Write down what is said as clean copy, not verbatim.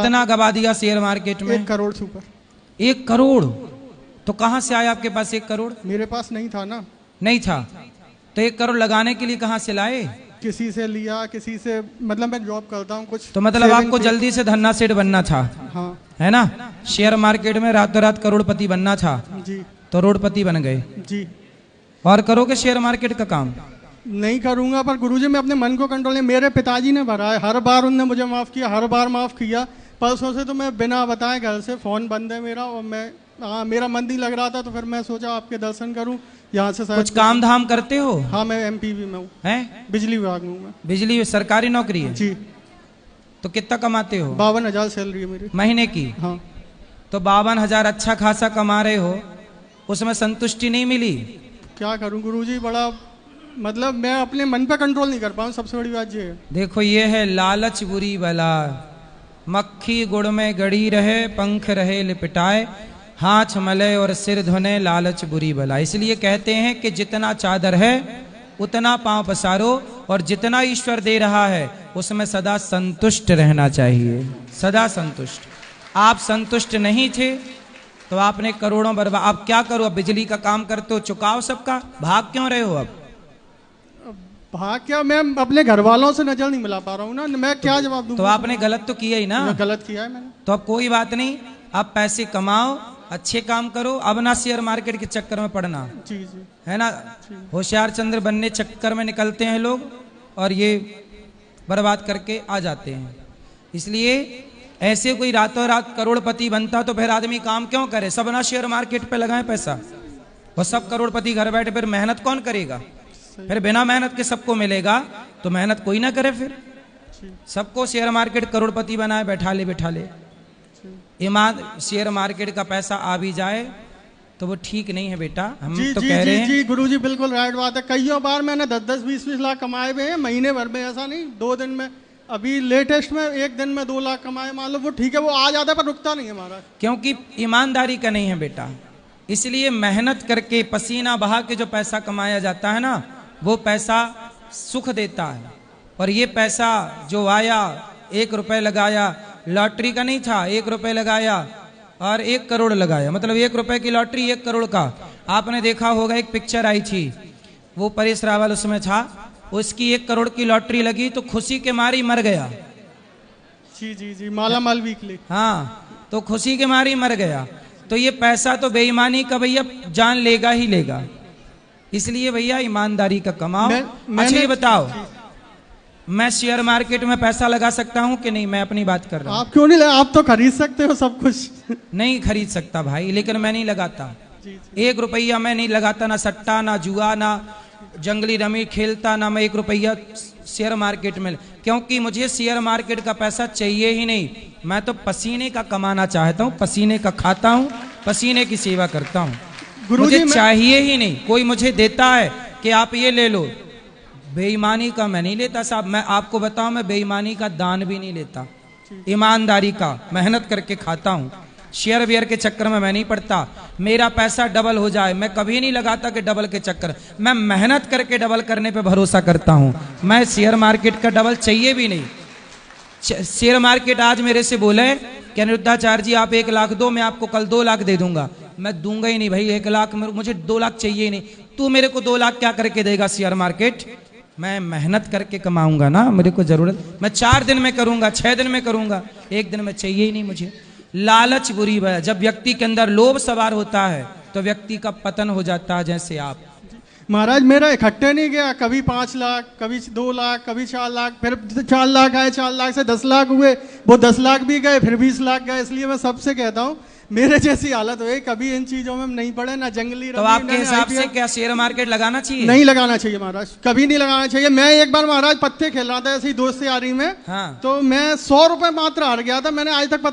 कितना गवा दिया शेयर मार्केट में? 1 करोड़ से ऊपर। 1 करोड़? तो कहां से आया आपके पास 1 करोड़? मेरे पास नहीं था ना। नहीं था तो 1 करोड़ लगाने के लिए कहां से लाए? किसी से लिया, किसी से, मतलब मैं जॉब करता हूँ कुछ। तो मतलब आपको जल्दी से धन्ना सेठ बनना था? हाँ। है ना? शेयर मार्केट में रातों रात करोड़पति बनना था जी। तो रोडपति बन गए। जी। और करोगे शेयर मार्केट का काम? नहीं करूंगा, पर गुरुजी मैं अपने मन को कंट्रोल नहीं। मेरे पिताजी ने भरा है, हर बार उनने मुझे माफ किया, हर बार माफ किया। परसों से तो मैं बिना बताए घर से, फोन बंद है मेरा, और मैं मेरा मन नहीं लग रहा था, तो फिर मैं सोचा आपके दर्शन करूं यहाँ से। कुछ काम धाम करते हो? हाँ, मैं एमपीवी में हूँ। हैं? बिजली विभाग में हूँ मैं। बिजली सरकारी नौकरी है? जी। तो कितना कमाते हो? 52,000 सैलरी है मेरी महीने की? हाँ। तो 52,000 अच्छा खासा कमा रहे हो, उसमें संतुष्टि नहीं मिली? क्या करूं गुरुजी, बड़ा मतलब मैं अपने मन पे कंट्रोल नहीं कर पाऊँ, सबसे बड़ी बात ये है। देखो ये है लालच बुरी बला, मक्खी गुड़ में गड़ी रहे, पंख रहे लिपटाए, हाथ मले और सिर धुने, लालच बुरी बला। इसलिए कहते हैं कि जितना चादर है उतना पांव पसारो, और जितना ईश्वर दे रहा है उसमें सदा संतुष्ट रहना चाहिए, सदा संतुष्ट। आप संतुष्ट नहीं थे तो आपने करोड़ों बर्बाद। आप क्या करो? अब बिजली का काम करते हो, चुकाओ सबका, भाग क्यों रहे हो? अब भाग क्या, मैं अपने घर वालों से नजर नहीं मिला पा रहा हूँ ना, मैं क्या जवाब दूँ? तो आपने गलत तो किया ही ना। गलत किया है मैंने। तो अब कोई बात नहीं, अब पैसे कमाओ, अच्छे काम करो, अब ना शेयर मार्केट के चक्कर में पड़ना। जी जी। है ना? होशियार चंद्र बनने चक्कर में निकलते हैं लोग और ये बर्बाद करके आ जाते हैं। इसलिए ऐसे कोई रातों रात करोड़पति बनता तो फिर आदमी काम क्यों करे? सब ना शेयर मार्केट पे लगाए पैसा, और सब करोड़पति घर बैठे, फिर मेहनत कौन करेगा? फिर बिना मेहनत के सबको मिलेगा तो मेहनत कोई ना करे। फिर सबको शेयर मार्केट करोड़पति बनाए, बैठा ले। ईमान शेयर मार्केट का पैसा आ भी जाए तो वो ठीक नहीं है बेटा। हम जी, तो जी, कह रहे हैं। जी गुरुजी बिल्कुल राइट बात है। कईयों बार मैंने 10-10, 20-20 लाख कमाए हुए हैं महीने भर में, ऐसा नहीं 2 दिन में। अभी लेटेस्ट में 1 दिन में 2 लाख कमाए, मान लो वो ठीक है, वो आ जाता है पर रुकता नहीं है हमारा। क्योंकि ईमानदारी का नहीं है बेटा। इसलिए मेहनत करके पसीना बहा के जो पैसा कमाया जाता है ना, वो पैसा सुख देता है। और ये पैसा जो आया, 1 रुपए लगाया, लॉटरी का नहीं था, 1 रुपए लगाया और 1 करोड़ लगाया, मतलब 1 रुपए की लॉटरी 1 करोड़ का। आपने देखा होगा एक पिक्चर आई थी, वो परेश रावल उसमें था, उसकी 1 करोड़ की लॉटरी लगी तो खुशी के मारे मर गया। जी जी जी, माला माल वीकली। हाँ, तो खुशी के मारे मर गया। तो ये पैसा तो बेईमानी का भैया जान लेगा ही लेगा। इसलिए भैया ईमानदारी का कमाओ। अच्छा ये बताओ, मैं शेयर मार्केट में पैसा लगा सकता हूँ कि नहीं? मैं अपनी बात कर रहा हूँ। आप क्यों नहीं, आप तो खरीद सकते हो सब कुछ। नहीं खरीद सकता भाई, लेकिन मैं नहीं लगाता। 1 रुपया मैं नहीं लगाता, ना सट्टा, ना जुआ, ना जंगली रमी खेलता, ना मैं 1 रुपया शेयर मार्केट में, क्योंकि मुझे शेयर मार्केट का पैसा चाहिए ही नहीं। मैं तो पसीने का कमाना चाहता हूँ, पसीने का खाता हूँ, पसीने की सेवा करता हूँ। मुझे चाहिए ही नहीं। कोई मुझे देता है कि आप ये ले लो, बेईमानी का मैं नहीं लेता साहब। मैं आपको बताऊं, मैं बेईमानी का दान भी नहीं लेता, ईमानदारी का मेहनत करके खाता हूं। शेयर वेयर के चक्कर में मैं नहीं पड़ता। मेरा पैसा डबल हो जाए, मैं कभी नहीं लगाता कि डबल के चक्कर। मैं मेहनत करके डबल करने पे भरोसा करता हूं। मैं शेयर मार्केट का डबल चाहिए भी नहीं। शेयर मार्केट आज मेरे से बोले कि अनिरुद्धाचार्य जी आप 1 लाख दो, मैं आपको कल 2 लाख दे दूंगा। मैं दूंगा ही नहीं भाई 1 लाख, मुझे 2 लाख चाहिए ही नहीं। तू मेरे को 2 लाख क्या करके देगा शेयर मार्केट? मैं मेहनत करके कमाऊंगा ना, मेरे को जरूरत, मैं 4 दिन में करूंगा, 6 दिन में करूंगा, 1 दिन में चाहिए ही नहीं मुझे। लालच बुरी है। जब व्यक्ति के अंदर लोभ सवार होता है तो व्यक्ति का पतन हो जाता है। जैसे आप महाराज, मेरा इकट्ठे नहीं गया, कभी 5 लाख, कभी 2 लाख, कभी 4 लाख, फिर 4 लाख आए, 4 लाख से 10 लाख हुए, वो 10 लाख भी गए, फिर 20 लाख गए। इसलिए मैं सबसे कहता हूँ मेरे जैसी हालत हुई, कभी इन चीजों में नहीं पड़े, ना जंगली। तो आपके हिसाब से क्या शेयर मार्केट लगाना चाहिए? नहीं लगाना चाहिए महाराज, कभी नहीं लगाना चाहिए। मैं एक बार महाराज पत्ते खेल रहा था ऐसी दोस्त यारी में, हाँ। तो मैं 100 रुपए मात्र हार गया था। मैंने आज तक